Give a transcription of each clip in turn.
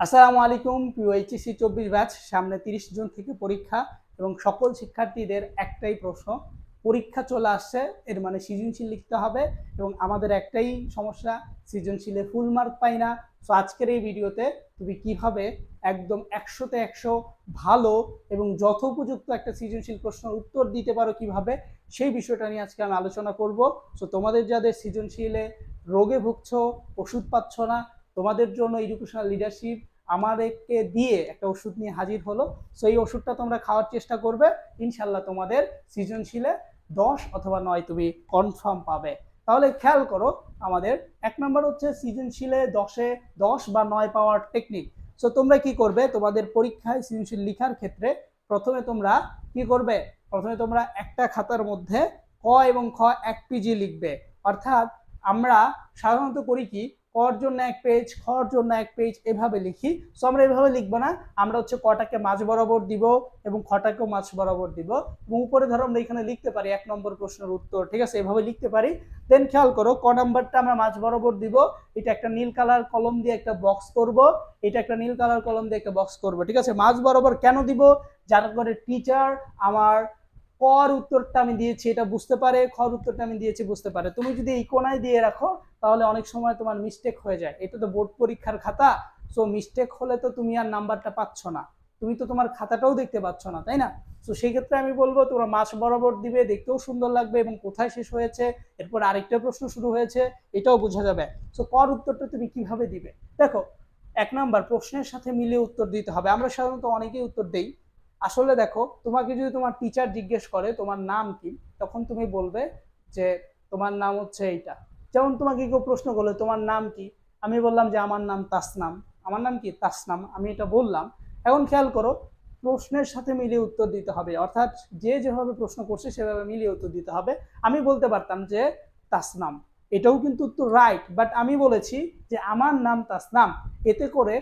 আসসালামু আলাইকুম প্রিয় এইচএসসি 24 ব্যাচ। সামনে 30 জুন থেকে পরীক্ষা এবং সকল শিক্ষার্থীদের একটাই প্রশ্ন, পরীক্ষা চলে আসছে, এর মানে সৃজনশীল লিখতে হবে এবং আমাদের একটাই সমস্যা, সৃজনশীলে ফুল মার্ক পাই না। সো আজকের এই ভিডিওতে তুমি কিভাবে একদম 100-তে 100 ভালো এবং যথোপযুক্ত একটা সৃজনশীল প্রশ্নের উত্তর দিতে পারো কিভাবে, সেই বিষয়টা নিয়ে আজকে আমি আলোচনা করব। সো তোমাদের যাদের সৃজনশীলে রোগে ভুগছো, ওষুধ পাচ্ছ না, তোমাদের জন্য এডুকেশনাল লিডারশিপ আমাদেরকে দিয়ে একটা ওষুধ নিয়ে হাজির হলো। সো এই ওষুধটা তোমরা খাওয়ার চেষ্টা করবে, ইনশাল্লাহ তোমাদের সৃজনশীলে 10 অথবা 9 তুমি কনফার্ম পাবে। তাহলে খেয়াল করো, আমাদের 1 নম্বর হচ্ছে সৃজনশীলে 10-এ 10 বা 9 পাওয়ার টেকনিক। সো তোমরা কি করবে, তোমাদের পরীক্ষায় সৃজনশীল লেখার ক্ষেত্রে প্রথমে তোমরা কি করবে, প্রথমে তোমরা একটা খাতার মধ্যে ক এবং খ 1 পেজে লিখবে। অর্থাৎ আমরা সাধারণত করি কি, কর জন্য 1 পেজ, খর জন্য 1 পেজ, এভাবে লিখি। সো আমরা এভাবে লিখবো না, আমরা হচ্ছে কটাকে মাঝ বরাবর দিব এবং খটাকেও মাঝ বরাবর দিব এবং উপরে ধরো আমরা এখানে লিখতে পারি 1 নম্বর প্রশ্নের উত্তর, ঠিক আছে, এভাবে লিখতে পারি। দেন খেয়াল করো, ক নাম্বারটা আমরা মাঝ বরাবর দিব, এটা একটা নীল কালার কলম দিয়ে একটা বক্স করব, এটা একটা নীল কালার কলম দিয়ে একটা বক্স করব, ঠিক আছে। মাঝ বরাবর কেন দিব, যার করে টিচার আমার কর উত্তরটা আমি দিয়েছি এটা বুঝতে পারে, খর উত্তরটা আমি দিয়েছি বুঝতে পারে। তুমি যদি এই কোনায় দিয়ে রাখো তাহলে অনেক সময় তোমার মিস্টেক হয়ে যায়, এটা তো বোর্ড পরীক্ষার খাতা। সো মিস্টেক হলে তো তুমি আর নাম্বারটা পাচ্ছ না, তুমি তো তোমার খাতাটাও দেখতে পাচ্ছ না, তাই না। সো সেই ক্ষেত্রে আমি বলবো তোমরা মাছ বরাবর দিবে, দেখতেও সুন্দর লাগবে এবং কোথায় শেষ হয়েছে, এরপর আরেকটা প্রশ্ন শুরু হয়েছে, এটাও বোঝা যাবে। সো কর উত্তরটা তুমি কিভাবে দিবে, দেখো 1 নাম্বার প্রশ্নের সাথে মিলিয়ে উত্তর দিতে হবে। আমরা সাধারণত অনেকেই উত্তর দেই। আসলে দেখো, তোমাকে যদি তোমার টিচার জিজ্ঞেস করে তোমার নাম কি, তখন তুমি বলবে যে তোমার নাম হচ্ছে এইটা। যেমন তোমাকে কেউ প্রশ্ন করলো তোমার নাম কি, আমি বললাম যে আমার নাম তাসনাম। আমার নাম কি তাসনাম, আমি এটা বললাম। এখন খেয়াল করো, প্রশ্নের সাথে মিলিয়ে উত্তর দিতে হবে, অর্থাৎ যে যেভাবে প্রশ্ন করছে সেভাবে মিলিয়ে উত্তর দিতে হবে। আমি বলতে পারতাম যে তাসনাম, এটাও কিন্তু উত্তর রাইট, বাট আমি বলেছি যে আমার নাম তাসনাম। এতে করে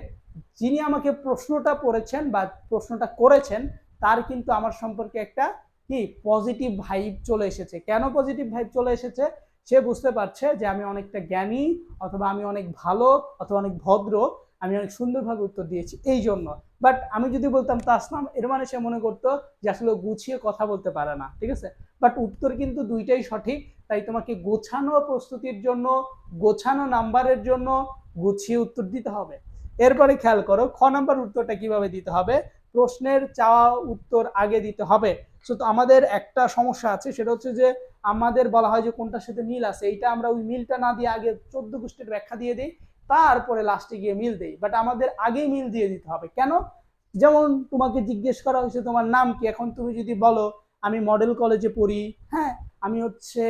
যিনি আমাকে প্রশ্নটা পড়েছেন বা প্রশ্নটা করেছেন তার কিন্তু আমার সম্পর্কে একটা কি পজিটিভ ভাইব চলে এসেছে। কেন পজিটিভ ভাইব চলে এসেছে, সে বুঝতে পারছে যে আমি অনেকটা জ্ঞানী, অথবা আমি অনেক ভালো, অথবা অনেক ভদ্র, আমি অনেক সুন্দরভাবে উত্তর দিয়েছি এই জন্য। বাট আমি যদি বলতাম তাসনাম, এর মানে সে মনে করতো যে আসলে গুছিয়ে কথা বলতে পারে না, ঠিক আছে। বাট উত্তর কিন্তু দুইটাই সঠিক, তাই তোমাকে গোছানো প্রস্তুতির জন্য, গোছানো নাম্বারের জন্য গুছিয়ে উত্তর দিতে হবে। এরপরে খেয়াল করো, খ নাম্বার উত্তরটা কিভাবে দিতে হবে, প্রশ্নের চাওয়া উত্তর আগে দিতে হবে। সো তো আমাদের একটা সমস্যা আছে, সেটা হচ্ছে যে আমাদের বলা হয় যে কোনটার সাথে মিল আছে, এইটা আমরা ওই মিলটা না দিয়ে আগে 14 গোষ্ঠীর ব্যাখ্যা দিয়ে দিই, তারপরে লাস্টে গিয়ে মিল দেই। বাট আমাদের আগেই মিল দিয়ে দিতে হবে। কেন, যেমন তোমাকে জিজ্ঞেস করা হয়েছে তোমার নাম কি, এখন তুমি যদি বলো আমি মডেল কলেজে পড়ি, হ্যাঁ, আমি হচ্ছে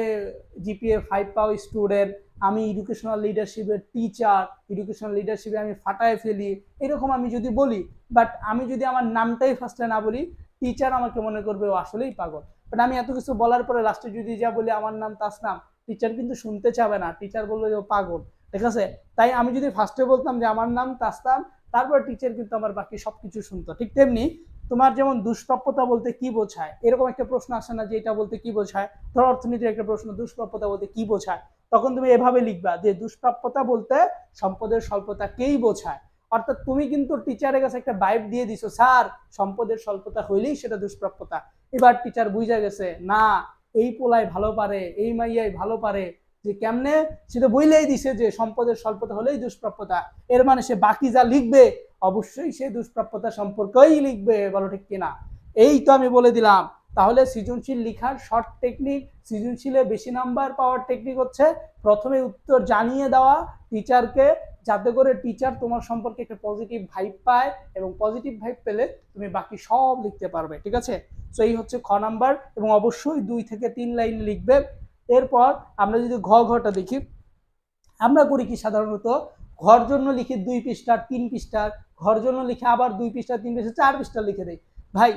জিপিএ 5 পাওয়া স্টুডেন্ট, আমি এডুকেশনাল লিডারশিপের টিচার, এডুকেশনাল লিডারশিপে আমি ফাটায় ফেলি, এরকম আমি যদি বলি, বাট আমি যদি আমার নামটাই ফার্স্টে না বলি, টিচার আমাকে মনে করবে ও আসলেই পাগল। বাট আমি এত কিছু বলার পরে লাস্টে যদি যা বলি আমার নাম তাসনাম, টিচার কিন্তু শুনতে চাবে না, টিচার বলবে যে ও পাগল, ঠিক আছে। তাই আমি যদি ফার্স্টে বলতাম যে আমার নাম তাসনাম, তারপর টিচার কিন্তু আমার বাকি সবকিছু শুনতো। ঠিক তেমনি তোমার যেমন দুষ্প্রাপ্যতা বলতে কি বোঝায়, এরকম একটা প্রশ্ন আসে না যে এটা বলতে কি বোঝায়। ধর অর্থনীতির একটা প্রশ্ন, দুষ্প্রাপ্যতা বলতে কি বোঝায়, তখন তুমি এভাবে লিখবা যে দুষ্প্রাপ্যতা বলতে সম্পদের স্বল্পতাকেই বোঝায়। অর্থাৎ তুমি কিন্তু টিচারের কাছে একটা ভাইব দিয়ে দিছো, স্যার সম্পদের স্বল্পতা হইলেই সেটা দুষ্প্রাপ্যতা। এবার টিচার বুঝা গেছে না, এই পোলাই ভালো পারে, এই মাইয়াই ভালো পারে, যে কেমনে, সেটা বইলেই দিছে যে সম্পদের স্বল্পতা হলেই দুষ্প্রাপ্যতা। এর মানে সে বাকি যা লিখবে অবশ্যই সে দুষ্প্রাপ্যতা সম্পর্কেই লিখবে, বলো ঠিক কিনা। এই তো আমি বলে দিলাম। তাহলে সৃজনশীল লেখার শর্ট টেকনিক, সৃজনশীলে বেশি নাম্বার পাওয়ার টেকনিক হচ্ছে প্রথমে উত্তর জানিয়ে দেওয়া টিচারকে, যাতে করে টিচার তোমার সম্পর্কে একটা পজিটিভ ভাইব পায়, এবং পজিটিভ ভাইব পেলে তুমি বাকি সব লিখতে পারবে, ঠিক আছে। সো এই হচ্ছে খ নাম্বার, এবং অবশ্যই 2 থেকে 3 লাইন লিখবে। এরপর আমরা যদি ঘটা দেখি, আমরা করি কি সাধারণত, ঘর জন্য লিখি 2 পৃষ্ঠার 3 পৃষ্ঠার, ঘর জন্য লিখে আবার 2 পৃষ্ঠা 3 পৃষ্ঠা 4 পৃষ্ঠা লিখে দেই। ভাই,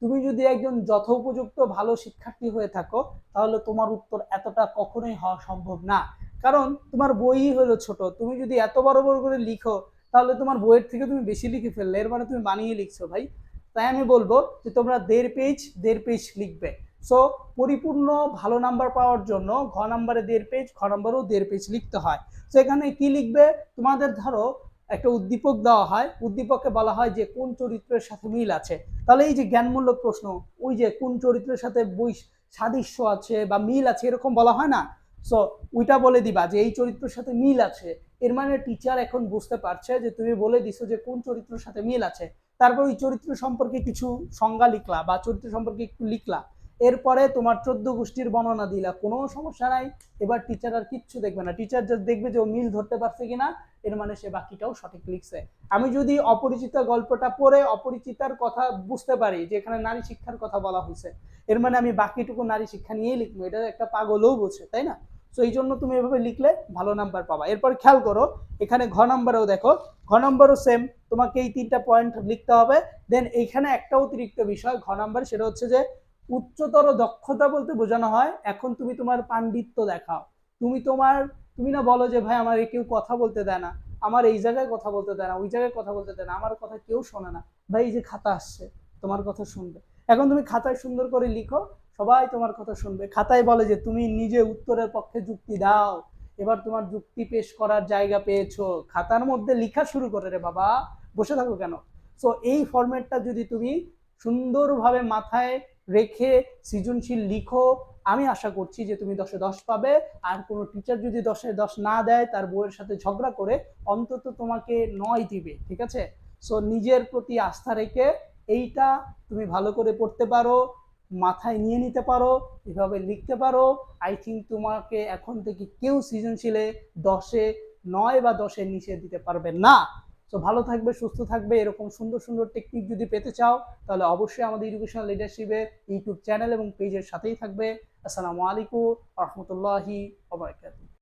তুমি যদি একজন যথোপযুক্ত ভালো শিক্ষার্থী হয়ে থাকো, তাহলে তোমার উত্তর এতটা কখনোই হওয়া সম্ভব না। কারণ তোমার বই হলো ছোট, তুমি যদি এত বড় বড় করে লিখো, তাহলে তোমার বইয়ের থেকে তুমি বেশি লিখে ফেললে, এর মানে তুমি বানিয়ে লিখছো ভাই। তাই আমি বলবো যে তোমরা 1.5 পেজ লিখবে। সো পরিপূর্ণ ভালো নাম্বার পাওয়ার জন্য ঘ নাম্বারে 1.5 পেজ, খ নাম্বারেও 1.5 পেজ লিখতে হয়। তো এখানে কি লিখবে, তোমাদের ধরো একটা উদ্দীপক দেওয়া হয়, উদ্দীপকে বলা হয় যে কোন চরিত্রের সাথে মিল আছে। তাহলে এই যে জ্ঞানমূলক প্রশ্ন, ওই যে কোন চরিত্রের সাথে সাদৃশ্য আছে বা মিল আছে এরকম বলা হয় না, সো ওইটা বলে দিবা যে এই চরিত্রের সাথে মিল আছে। এর মানে টিচার এখন বুঝতে পারছে যে তুমি বলে দিছো যে কোন চরিত্রের সাথে মিল আছে, তারপর ওই চরিত্র সম্পর্কে কিছু সংজ্ঞা লিখলা বা চরিত্র সম্পর্কে একটু লিখলা, এরপরে তোমার 14 গোষ্ঠীর বর্ণনা দিলা, কোনো সমস্যা নাই। এবার টিচার আর কিচ্ছু দেখবে না, টিচার জাস্ট দেখবে যে ও মিল ধরতে পারছে কিনা, এর মানে সে বাকিটাও সঠিক লিখছে। আমি যদি অপরিচিত গল্পটা পড়ে অপরিচিতার কথা বুঝতে পারি যে এখানে নারী শিক্ষার কথা বলা হয়েছে, এর মানে আমি বাকিটুকু নারী শিক্ষা নিয়েই লিখবো, এটা একটা পাগলও বোঝে, তাই না? তো এই জন্য তুমি এভাবে লিখলে ভালো নাম্বার পাবা। এরপর খেয়াল করো, এখানে ঘ নাম্বারেও দেখো, ঘ নাম্বারও সেম, তোমাকে এই 3টা পয়েন্ট লিখতে হবে। দেন এইখানে একটা অতিরিক্ত বিষয় ঘ নাম্বার, সেটা হচ্ছে যে উচ্চতর দক্ষতা বলতে বোঝানো হয় এখন তুমি তোমার পাণ্ডিত্য দেখাও। তুমি না বলো যে ভাই আমার কেউ কথা বলতে দেয় না, আমার এই জায়গায় কথা বলতে দেয় না, ওই জায়গায় কথা বলতে দেয় না, আমার কথা কেউ শোনে না। ভাই এই যে খাতা আসছে, তোমার কথা শুনবে। এখন তুমি খাতায় সুন্দর করে লিখো, সবাই তোমার কথা শুনবে। খাতায় বলে যে তুমি নিজে উত্তরের পক্ষে যুক্তি দাও, এবার তোমার যুক্তি পেশ করার জায়গা পেয়েছো, খাতার মধ্যে লেখা শুরু করে রে বাবা, বসে থাকো কেন? সো এই ফরম্যাটটা যদি তুমি সুন্দরভাবে মাথায় রেখে সৃজনশীল লিখো, আমি আশা করছি যে তুমি 10-এ 10 পাবে। আর কোনো টিচার যদি 10-এ 10 না দেয়, তার বউয়ের সাথে ঝগড়া করে অন্তত তোমাকে 9 দিবে, ঠিক আছে? সো নিজের প্রতি আস্থা রেখে এইটা তুমি ভালো করে পড়তে পারো, মাথায় নিয়ে নিতে পারো, এভাবে লিখতে পারো, আই থিঙ্ক তোমাকে এখন থেকে কেউ সৃজনশীলে 10-এ 9 বা 10-এর নিচে দিতে পারবে না। তো ভালো থাকবে, সুস্থ থাকবে। এরকম সুন্দর সুন্দর টেকনিক যদি পেতে চাও তাহলে অবশ্যই আমাদের এডুকেশনাল লিডারশিপের ইউটিউব চ্যানেল এবং পেজের সাথেই থাকবে। আসসালামু আলাইকুম রহমতুল্লাহি ওয়া বারাকাতুহু।